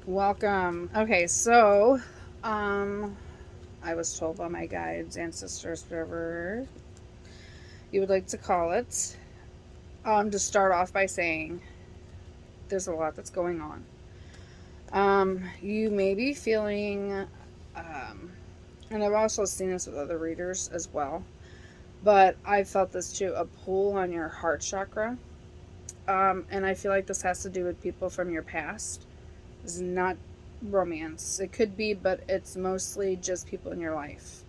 Welcome. Okay, so um I was told by my guides, ancestors, whatever you would like to call it, to start off by saying there's a lot that's going on. You may be feeling and I've also seen this with other readers as well, but I felt this too, a pull on your heart chakra. And I feel like this has to do with people from your past. This is not romance. It could be, but it's mostly just people in your life.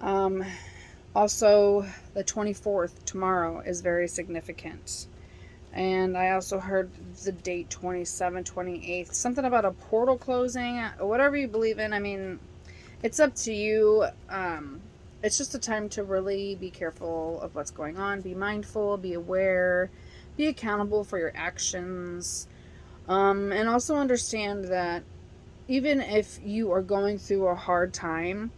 Um, Also, the 24th, tomorrow, is very significant. And I also heard the date 27, 28th. Something about a portal closing, whatever you believe in. I mean, it's up to you. It's just a time to really be careful of what's going on, be mindful, be aware, be accountable for your actions. And also understand that even if you are going through a hard time,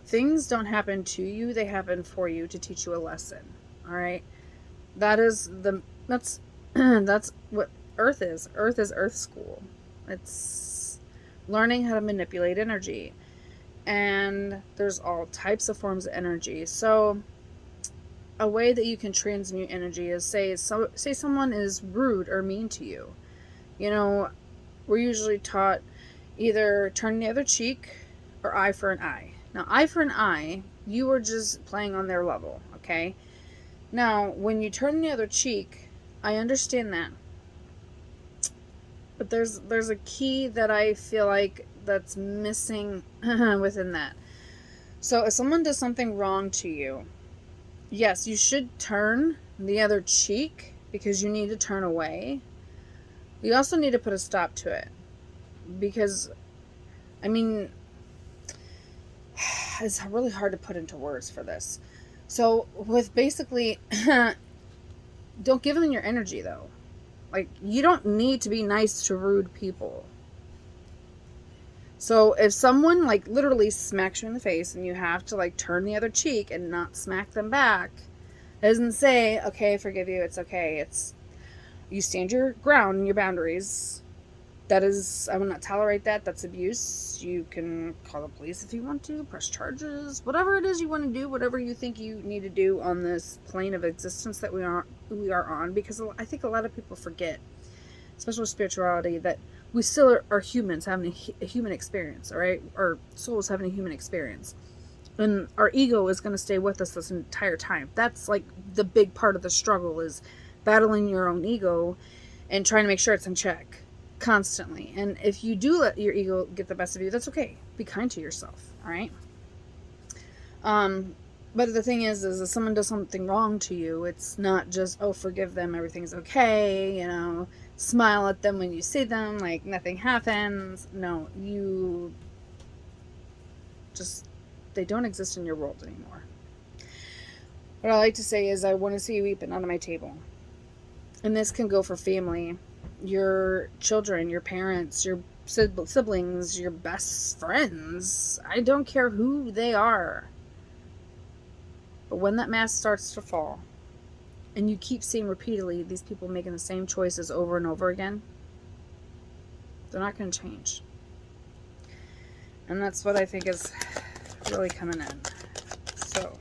things don't happen to you, they happen for you to teach you a lesson. All right? That's that's what Earth is. Earth is Earth school. It's learning how to manipulate energy. And there's all types of forms of energy. So a way that you can transmute energy is say someone is rude or mean to you. You know, we're usually taught either turn the other cheek or eye for an eye. Now, eye for an eye, you are just playing on their level, okay? Now, when you turn the other cheek, I understand that. But there's a key that I feel like that's missing within that. So, if someone does something wrong to you, yes, you should turn the other cheek because you need to turn away. You also need to put a stop to it because I mean, it's really hard to put into words for this. So, with basically, don't give them your energy though. Like, you don't need to be nice to rude people. So, if someone like literally smacks you in the face and you have to like turn the other cheek and not smack them back, it doesn't say, okay, I forgive you, it's okay. It's you stand your ground and your boundaries. That is, I will not tolerate that. That's abuse. You can call the police if you want to, press charges, whatever it is you want to do, whatever you think you need to do on this plane of existence that we are on. Because I think a lot of people forget, especially with spirituality, that we still are humans having a human experience. All right, our souls having a human experience, and our ego is going to stay with us this entire time. That's like the big part of the struggle is battling your own ego and trying to make sure it's in check constantly. And if you do let your ego get the best of you, that's okay. Be kind to yourself, all right? Um, but the thing is if someone does something wrong to you, it's not just, oh, forgive them, everything's okay, smile at them when you see them, like nothing happens. No, you just, they don't exist in your world anymore. What I like to say is, I want to see you weeping under my table. And this can go for family, your children, your parents, your siblings, your best friends. I don't care who they are. But when that mask starts to fall, and you keep seeing repeatedly these people making the same choices over and over again, they're not going to change. And that's what I think is really coming in. So,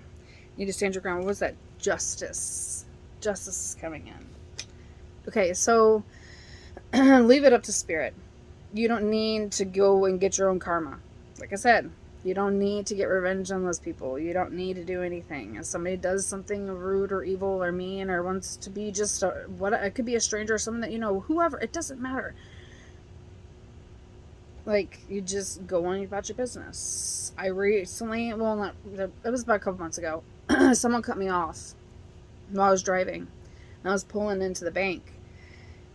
you need to stand your ground. What was that? Justice. Justice is coming in. Okay, so leave it up to spirit. You don't need to go and get your own karma. Like I said, you don't need to get revenge on those people. You don't need to do anything. If somebody does something rude or evil or mean or wants to be just it could be a stranger or someone that you know, whoever, it doesn't matter. Like, you just go on about your business. I recently, well, not, it was about a couple months ago, someone cut me off while I was driving. And I was pulling into the bank.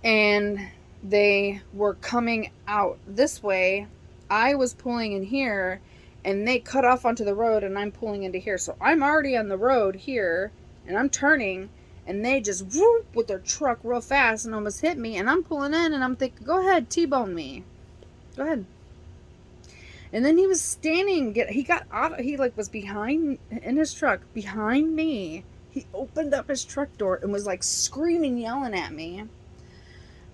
And they were coming out this way. I was pulling in here, and they cut off onto the road, and I'm pulling into here. So I'm already on the road here, and I'm turning, and they just whoop with their truck real fast and almost hit me. And I'm pulling in, and I'm thinking, go ahead, T-bone me. Go ahead. And then he was standing, he got out, he like was behind, in his truck, behind me. He opened up his truck door and was like screaming, yelling at me.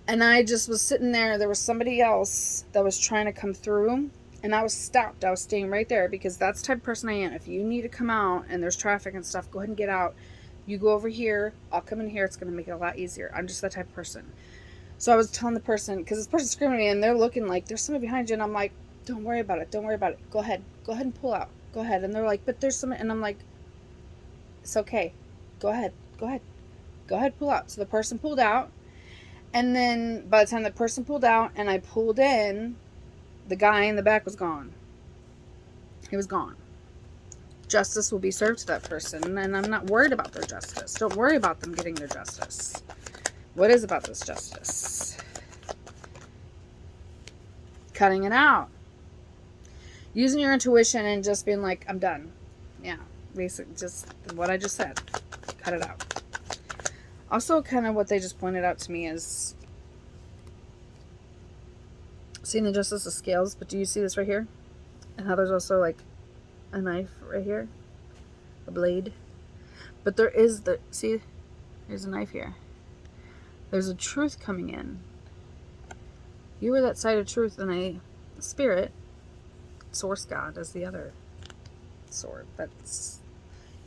And I just was sitting there. There was somebody else that was trying to come through, and I was stopped. I was staying right there because that's the type of person I am. If you need to come out and there's traffic and stuff, go ahead and get out. You go over here, I'll come in here. It's going to make it a lot easier. I'm just that type of person. So I was telling the person, because this person's screaming at me, and they're looking like there's somebody behind you, and I'm like, don't worry about it. Don't worry about it. Go ahead and pull out. Go ahead. And they're like, but there's some, and I'm like, it's okay. Go ahead, pull out. So the person pulled out, and then by the time the person pulled out and I pulled in, the guy in the back was gone. He was gone. Justice will be served to that person, and I'm not worried about their justice. Don't worry about them getting their justice. What is about this justice? Cutting it out. Using your intuition and just being like, I'm done. Yeah, basically just what I just said. Cut it out. Also, kind of what they just pointed out to me is seeing the Justice of Scales, but do you see this right here? And how there's also like a knife right here, a blade. But there is see, there's a knife here. There's a truth coming in. You are that side of truth, and a spirit, source God, is the other sword. That's,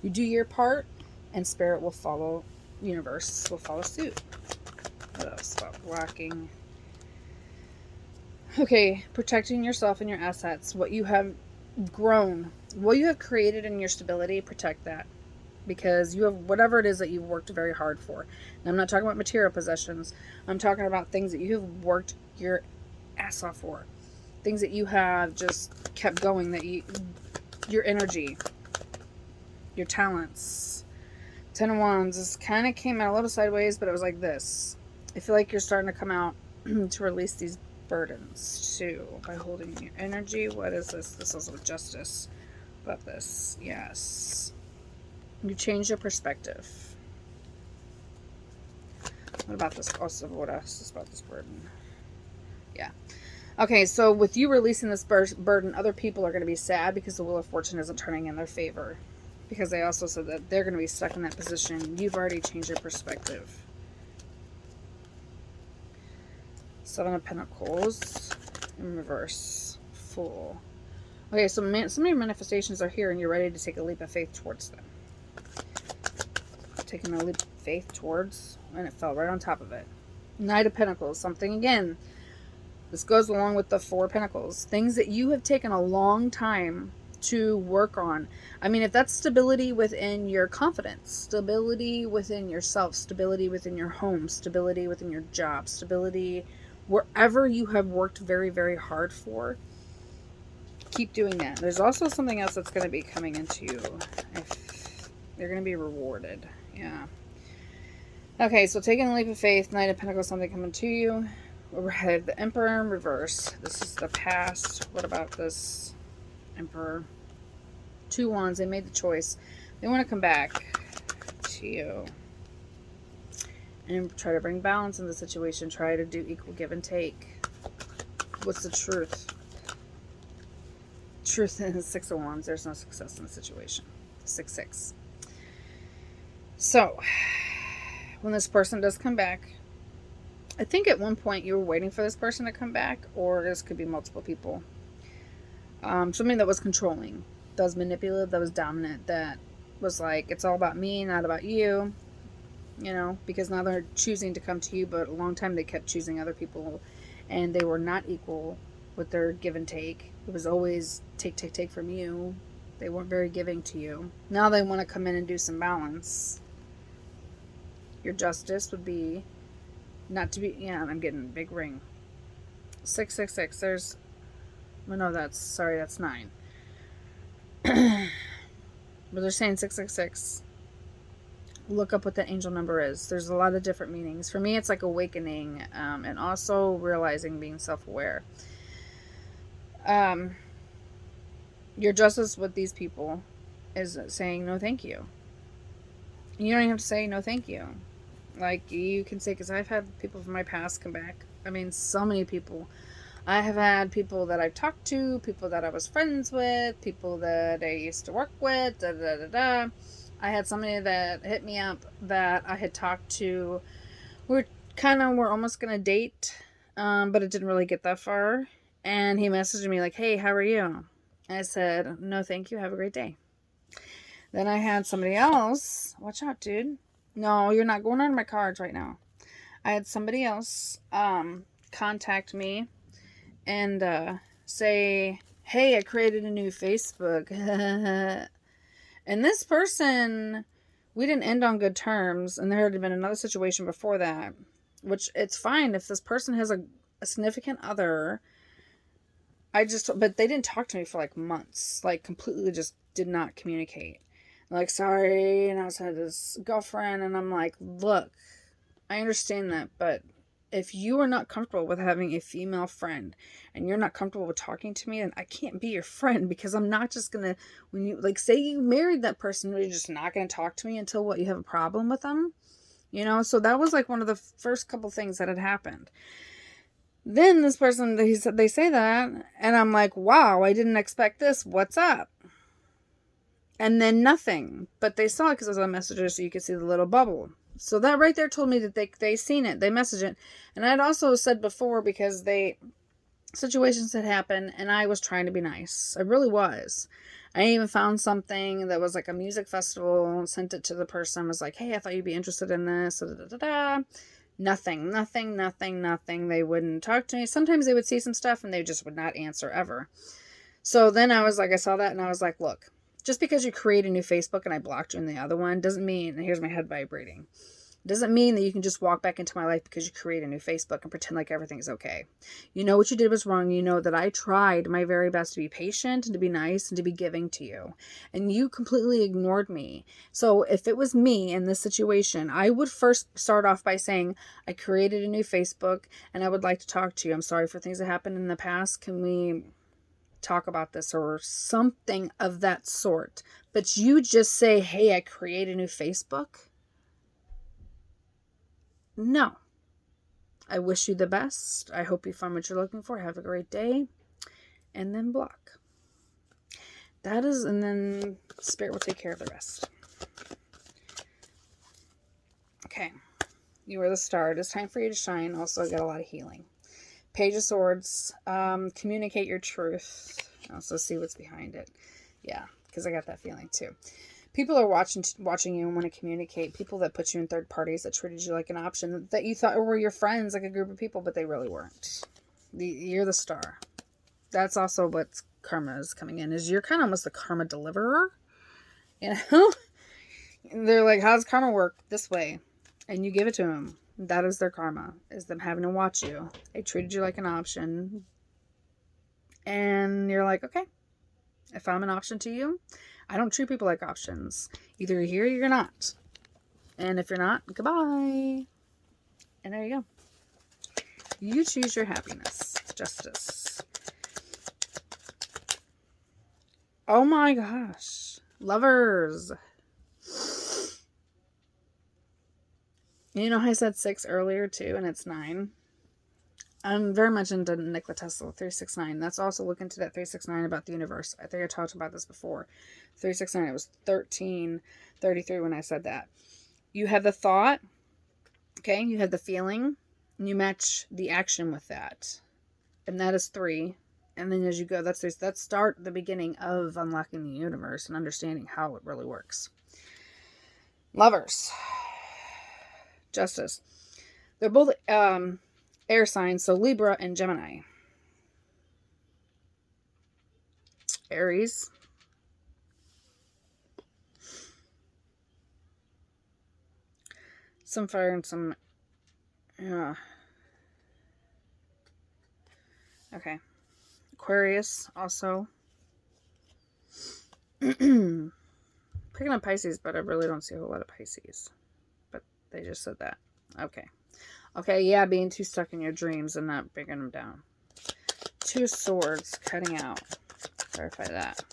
you do your part, and spirit will follow. Universe will follow suit. What else? Stop blocking. Okay, protecting yourself and your assets. What you have grown, what you have created in your stability, protect that. Because you have whatever it is that you've worked very hard for. And I'm not talking about material possessions. I'm talking about things that you have worked your ass off for. Things that you have just kept going, that your energy, your talents. 10 of Wands, this kind of came out a little sideways, but it was like this. I feel like you're starting to come out to release these burdens too by holding your energy. What is this? This is with justice. About this, yes. You change your perspective. What about this? Also, what else is about this burden? Yeah. Okay, so with you releasing this burden, other people are going to be sad because the Wheel of Fortune isn't turning in their favor. Because they also said that they're going to be stuck in that position. You've already changed your perspective. 7 of Pentacles in reverse. Fool. Okay, so so many manifestations are here, and you're ready to take a leap of faith towards them. Taking a leap of faith towards, and it fell right on top of it. Knight of Pentacles. Something again. This goes along with the 4 of Pentacles. Things that you have taken a long time to work on. I mean, if that's stability within your confidence, stability within yourself, stability within your home, stability within your job, stability wherever you have worked very, very hard for, keep doing that. There's also something else that's going to be coming into you. If you're going to be rewarded. Yeah. Okay, so taking a leap of faith, Knight of Pentacles, something coming to you. Overhead, the Emperor in reverse. This is the past. What about this Emperor? 2 Wands. They made the choice. They want to come back to you and try to bring balance in the situation. Try to do equal give and take. What's the truth? Truth in the 6 of Wands. There's no success in the situation. 6-6. So, when this person does come back, I think at one point you were waiting for this person to come back, or this could be multiple people. Somebody that was controlling, that was manipulative, that was dominant, that was like, it's all about me, not about you, you know, because now they're choosing to come to you, but a long time they kept choosing other people, and they were not equal with their give and take. It was always take from you. They weren't very giving to you. Now they want to come in and do some balance. Your justice would be not to be, yeah, I'm getting a big ring. 666, there's, well, no, that's 9. But they're saying 666. Look up what the angel number is. There's a lot of different meanings. For me, it's like awakening, and also realizing, being self-aware. Your justice with these people is saying no thank you. You don't even have to say no thank you. Like, you can say, because I've had people from my past come back. I mean, so many people. I have had people that I've talked to, people that I was friends with, people that I used to work with, I had somebody that hit me up that I had talked to. We were kind of were almost going to date, but it didn't really get that far. And he messaged me like, hey, how are you? I said, no, thank you. Have a great day. Then I had somebody else. Watch out, dude. No, you're not going on my cards right now. I had somebody else contact me and say, hey, I created a new Facebook. And this person, we didn't end on good terms. And there had been another situation before that, which it's fine if this person has a significant other. But they didn't talk to me for like months, like completely just did not communicate. Like, sorry, and I was had this girlfriend, and I'm like, look, I understand that, but if you are not comfortable with having a female friend and you're not comfortable with talking to me, then I can't be your friend, because I'm not just gonna, when you, like, say you married that person, you're just not gonna talk to me until what, you have a problem with them, you know? So that was like one of the first couple things that had happened. Then this person, they say that, and I'm like, wow, I didn't expect this. What's up? And then nothing. But they saw it because it was on Messenger, so you could see the little bubble. So that right there told me that they seen it. They messaged it. And I'd also said before, because situations had happened, and I was trying to be nice. I really was. I even found something that was like a music festival, sent it to the person, was like, hey, I thought you'd be interested in this. Da, da, da, da. Nothing. They wouldn't talk to me. Sometimes they would see some stuff and they just would not answer ever. So then I was like, I saw that and I was like, look, just because you create a new Facebook and I blocked you in the other one doesn't mean, and here's my head vibrating, doesn't mean that you can just walk back into my life because you create a new Facebook and pretend like everything's okay. You know what you did was wrong. You know that I tried my very best to be patient and to be nice and to be giving to you. And you completely ignored me. So if it was me in this situation, I would first start off by saying, I created a new Facebook and I would like to talk to you. I'm sorry for things that happened in the past. Can we talk about this, or something of that sort? But you just say, hey, I create a new Facebook. No. I wish you the best. I hope you find what you're looking for. Have a great day. And then block. That is, and then Spirit will take care of the rest. Okay. You are the star. It is time for you to shine. Also, I got a lot of healing. Page of Swords. Communicate your truth. Also see what's behind it. Yeah, because I got that feeling too. People are watching you and want to communicate. People that put you in third parties, that treated you like an option, that you thought were your friends, like a group of people, but they really weren't. You're the star. That's also what karma is coming in, is you're kind of almost the karma deliverer. You know? And they're like, how does karma work? This way. And you give it to them. That is their karma, is them having to watch you. They treated you like an option. And you're like, okay, if I'm an option to you, I don't treat people like options. Either you're here or you're not. And if you're not, goodbye. And there you go. You choose your happiness. Justice. Oh my gosh. Lovers. You know how I said 6 earlier too, and it's 9? I'm very much into Nikola Tesla, 369. That's also look into that 369 about the universe. I think I talked about this before. 369, it was 1333 when I said that. You have the thought, okay? You have the feeling, and you match the action with that. And that is 3. And then as you go, that's start the beginning of unlocking the universe and understanding how it really works. Lovers. Justice. They're both air signs, so Libra and Gemini. Aries. Some fire and some... Okay. Aquarius also. Picking up Pisces, but I really don't see a whole lot of Pisces. But they just said that. Okay. Okay, yeah, being too stuck in your dreams and not bringing them down. 2 of Swords, cutting out. Clarify that.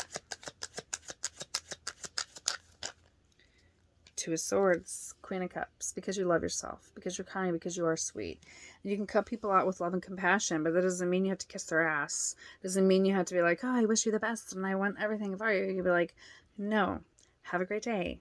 2 of Swords, Queen of Cups, because you love yourself, because you're kind, because you are sweet. And you can cut people out with love and compassion, but that doesn't mean you have to kiss their ass. Doesn't mean you have to be like, oh, I wish you the best and I want everything for you. You'd be like, no, have a great day.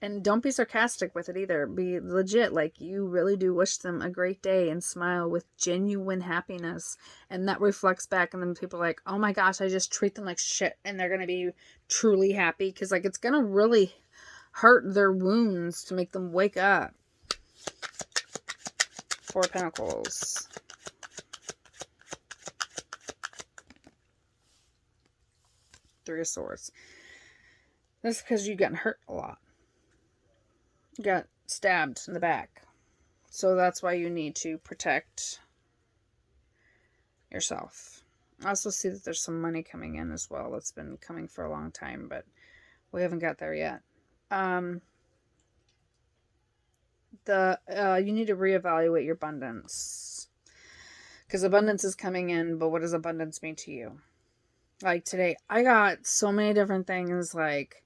And don't be sarcastic with it either. Be legit, like you really do wish them a great day and smile with genuine happiness. And that reflects back, and then people are like, oh my gosh, I just treat them like shit. And they're going to be truly happy, because like it's going to really hurt their wounds to make them wake up. Four of Pentacles. Three of Swords. That's because you got hurt a lot. You got stabbed in the back. So that's why you need to protect yourself. I also see that there's some money coming in as well. That's been coming for a long time, but we haven't got there yet. You need to reevaluate your abundance. Because abundance is coming in, but what does abundance mean to you? Like today, I got so many different things. Like,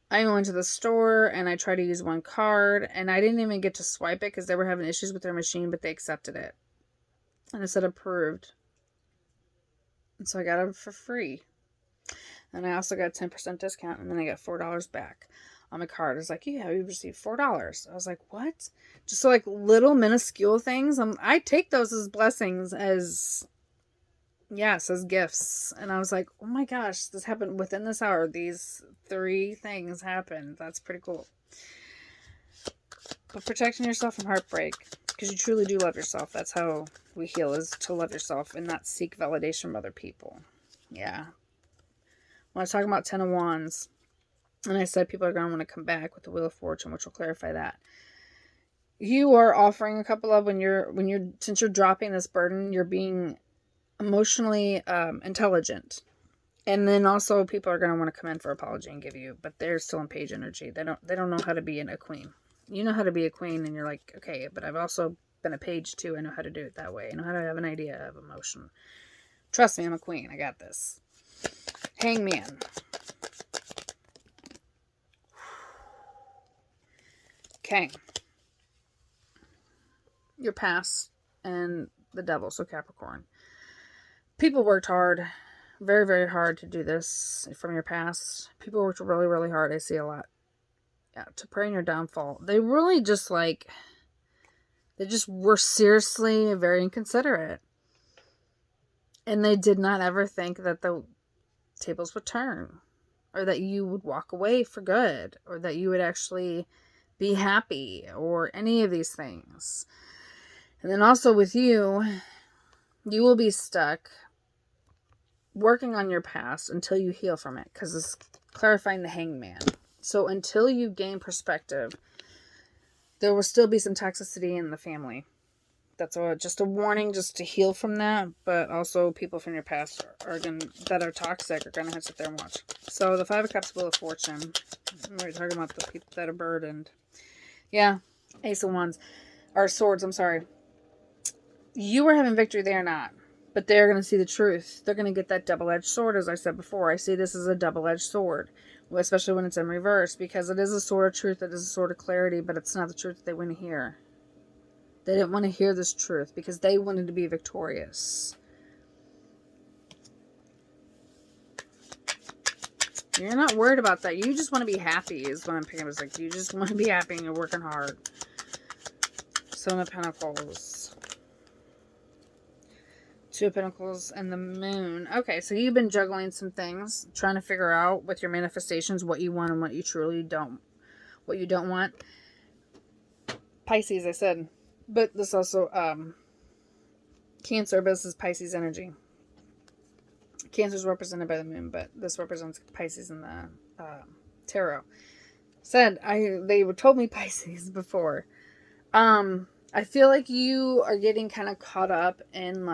I went to the store and I tried to use one card and I didn't even get to swipe it because they were having issues with their machine, but they accepted it. And it said approved. And so I got it for free. And I also got a 10% discount, and then I got $4 back on my card. It's like, yeah, we received $4. I was like, what? Just so like little minuscule things. I take those as blessings, as gifts. And I was like, oh my gosh, this happened within this hour. These 3 things happened. That's pretty cool. But protecting yourself from heartbreak, because you truly do love yourself. That's how we heal, is to love yourself and not seek validation from other people. Yeah. When I was talking about 10 of Wands, and I said people are going to want to come back with the Wheel of Fortune, which will clarify that. You are offering a couple of, since you're dropping this burden, you're being emotionally intelligent. And then also people are going to want to come in for apology and give you, but they're still in page energy. They don't know how to be a queen. You know how to be a queen, and you're like, okay, but I've also been a page too. I know how to do it that way. I know how to have an idea of emotion. Trust me, I'm a queen. I got this. Hangman. Okay. Your past and the devil, so Capricorn. People worked hard, very, very hard to do this from your past. People worked really, really hard. I see a lot. Yeah, to pray in your downfall. They really just they just were seriously very inconsiderate. And they did not ever think that the tables would turn, or that you would walk away for good, or that you would actually be happy, or any of these things. And then also with you will be stuck working on your past until you heal from it, because it's clarifying the Hangman. So until you gain perspective, there will still be some toxicity in the family. That's just a warning, just to heal from that. But also people from your past that are toxic are going to have to sit there and watch. So the 5 of Cups, Wheel of Fortune. We're talking about the people that are burdened. Yeah. Ace of Wands. Or Swords, I'm sorry. You were having victory, they are not. But they're going to see the truth. They're going to get that double-edged sword, as I said before. I see this as a double-edged sword. Especially when it's in reverse. Because it is a sword of truth. It is a sword of clarity. But it's not the truth that they want to hear. They didn't want to hear this truth. Because they wanted to be victorious. You're not worried about that. You just want to be happy, is what I'm picking up. It's like, you just want to be happy and you're working hard. Seven of Pentacles. 2 of Pentacles and the Moon. Okay, so you've been juggling some things, trying to figure out with your manifestations what you want and what you truly don't, what you don't want. Pisces, I said. But this also, Cancer, but this is Pisces energy. Cancer is represented by the Moon, but this represents Pisces in the tarot. They told me Pisces before. I feel like you are getting kind of caught up in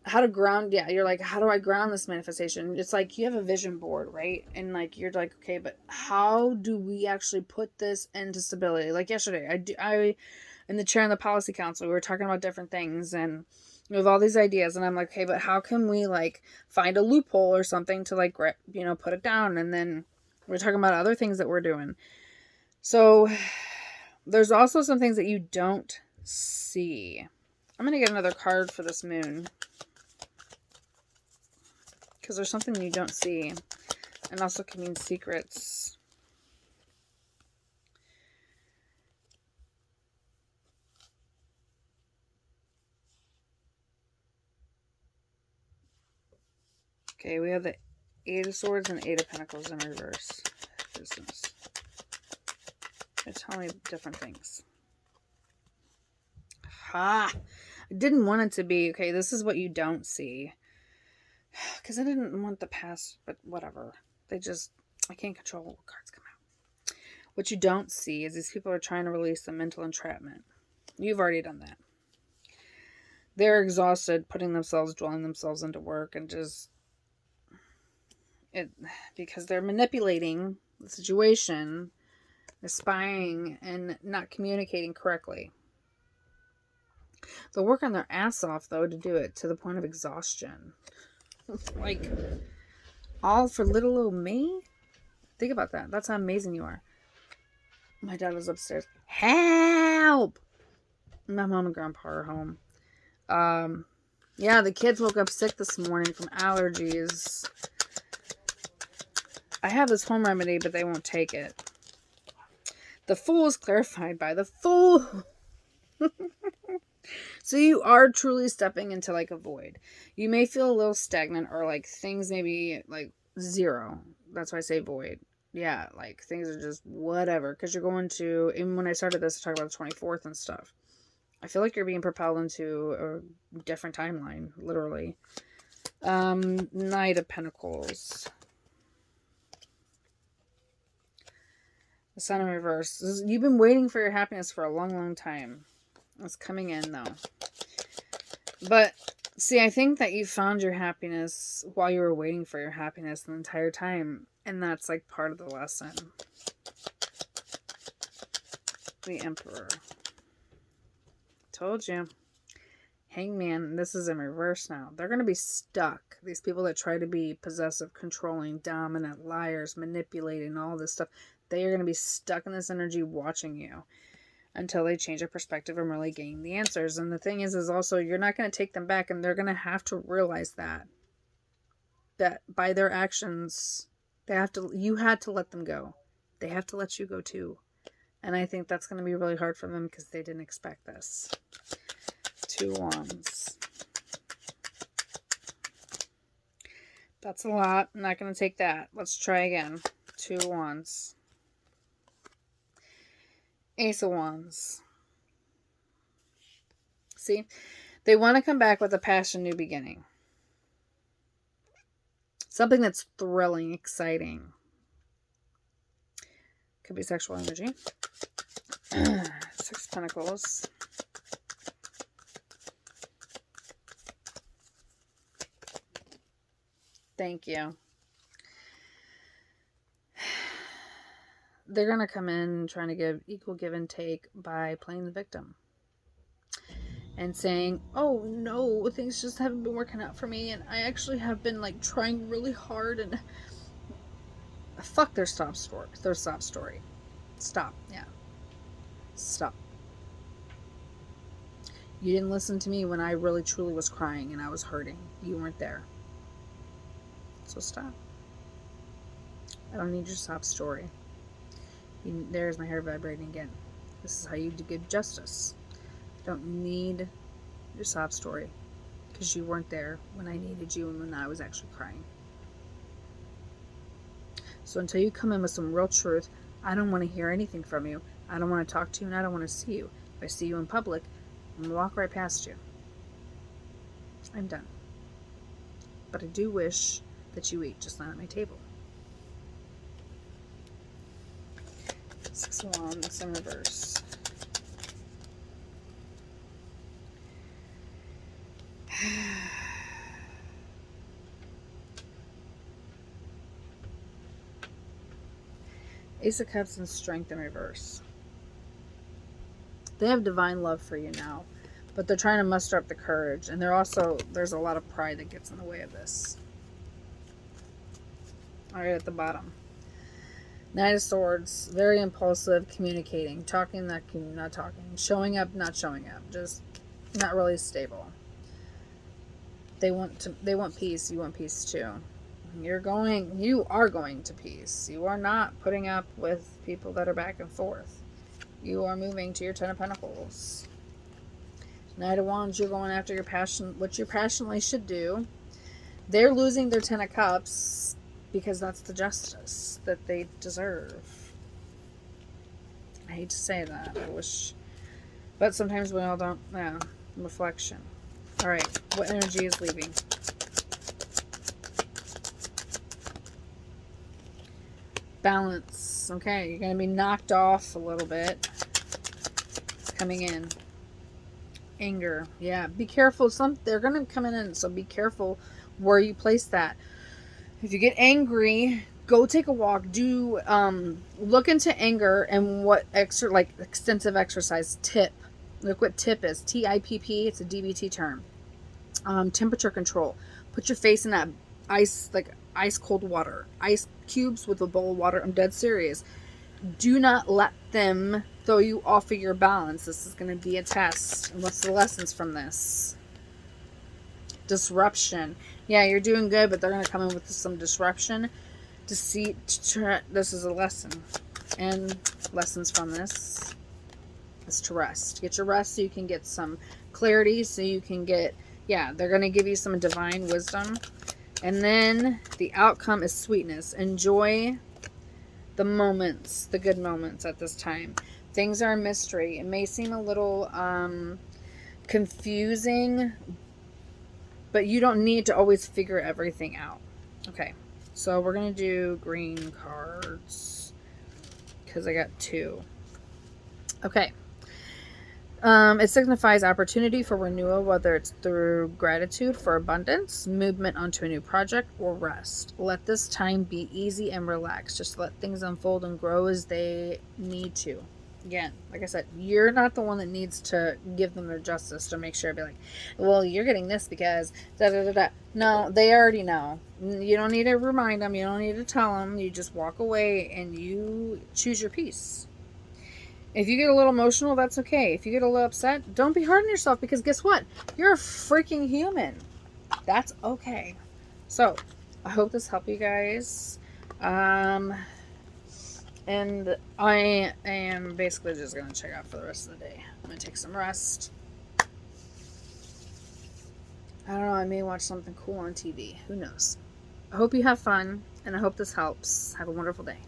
how to ground. Yeah, you're like, how do I ground this manifestation? It's like you have a vision board, right? And you're like, okay, but how do we actually put this into stability? Like yesterday, I in the chair in the policy council, we were talking about different things, and we have all these ideas, and I'm like, okay, but how can we find a loophole or something to put it down? And then we're talking about other things that we're doing. So there's also some things that you don't see. I'm going to get another card for this Moon. Because there's something you don't see. And also can mean secrets. Okay, we have the Eight of Swords and Eight of Pentacles in reverse. Business. They're telling me different things. Ha! I didn't want it to be, okay, this is what you don't see. Because I didn't want the past, but whatever. I can't control what cards come out. What you don't see is these people are trying to release the mental entrapment. You've already done that. They're exhausted, dwelling themselves into work, and because they're manipulating the situation, spying, and not communicating correctly. They'll work on their ass off, though, to do it to the point of exhaustion. Like, all for little old me? Think about that. That's how amazing you are. My dad was upstairs. Help! My mom and grandpa are home. Yeah, the kids woke up sick this morning from allergies. I have this home remedy, but they won't take it. The Fool is clarified by the Fool. So you are truly stepping into like a void. You may feel a little stagnant or like things maybe like zero. That's why I say void. Yeah, like things are just whatever. Because you're going to, even when I started this, I talked about the 24th and stuff. I feel like you're being propelled into a different timeline, literally. Knight of Pentacles. The Sun in reverse. You've been waiting for your happiness for a long, long time. It's coming in, though. But, see, I think that you found your happiness while you were waiting for your happiness the entire time. And that's, like, part of the lesson. The Emperor. Told you. Hangman. This is in reverse now. They're going to be stuck. These people that try to be possessive, controlling, dominant, liars, manipulating, all this stuff. They are going to be stuck in this energy watching you until they change their perspective and really gain the answers. And the thing is also you're not going to take them back, and they're going to have to realize that by their actions, you had to let them go. They have to let you go too. And I think that's going to be really hard for them because they didn't expect this. 2 Wands. That's a lot. I'm not going to take that. Let's try again. 2 Wands. Ace of Wands. See? They want to come back with a passion, new beginning. Something that's thrilling, exciting. Could be sexual energy. 6 Pentacles. Thank you. They're going to come in trying to give equal give and take by playing the victim. And saying, oh no, things just haven't been working out for me. And I actually have been like trying really hard. And fuck their sob story. Stop. Yeah. Stop. You didn't listen to me when I really truly was crying and I was hurting. You weren't there. So stop. I don't need your sob story. There's my hair vibrating again. This is how you give justice. I don't need your sob story because you weren't there when I needed you and when I was actually crying. So until you come in with some real truth, I don't want to hear anything from you. I don't want to talk to you and I don't want to see you. If I see you in public, I'm going to walk right past you. I'm done. But I do wish that you eat, just not at my table. 6 of Wands in reverse. Ace of Cups and Strength in reverse. They have divine love for you now, but they're trying to muster up the courage, and there's a lot of pride that gets in the way of this. All right, at the bottom. Knight of Swords, very impulsive, communicating, talking, not talking, showing up, not showing up, just not really stable. They want peace. You want peace too. You are going to peace. You are not putting up with people that are back and forth. You are moving to your 10 of Pentacles. Knight of Wands, you're going after your passion, what you passionately should do. They're losing their 10 of Cups because that's the justice that they deserve. I hate to say that. I wish. But sometimes we all don't. Yeah. Reflection. Alright. What energy is leaving? Balance. Okay. You're going to be knocked off a little bit. Coming in. Anger. Yeah. Be careful. They're going to come in, so be careful where you place that. If you get angry, go take a walk. Do look into anger and what extensive exercise. Tip. Look what TIP is. TIPP. It's a DBT term. Temperature control. Put your face in that ice cold water. Ice cubes with a bowl of water. I'm dead serious. Do not let them throw you off of your balance. This is going to be a test. And what's the lessons from this? Disruption. Yeah, you're doing good, but they're going to come in with some disruption. Deceit. This is a lesson. And lessons from this is to rest. Get your rest so you can get some clarity, so you can get, they're going to give you some divine wisdom. And then the outcome is sweetness. Enjoy the moments, the good moments at this time. Things are a mystery. It may seem a little confusing, but you don't need to always figure everything out. Okay, so we're going to do green cards because I got 2. Okay. It signifies opportunity for renewal, whether it's through gratitude for abundance, movement onto a new project, or rest. Let this time be easy and relaxed. Just let things unfold and grow as they need to. Again, like I said, you're not the one that needs to give them their justice to make sure, be like, well, you're getting this because da-da-da-da. No, they already know. You don't need to remind them. You don't need to tell them. You just walk away and you choose your peace. If you get a little emotional, that's okay. If you get a little upset, don't be hard on yourself, because guess what? You're a freaking human. That's okay. So, I hope this helped you guys. And I am basically just going to check out for the rest of the day. I'm going to take some rest. I don't know, I may watch something cool on TV. Who knows? I hope you have fun, and I hope this helps. Have a wonderful day.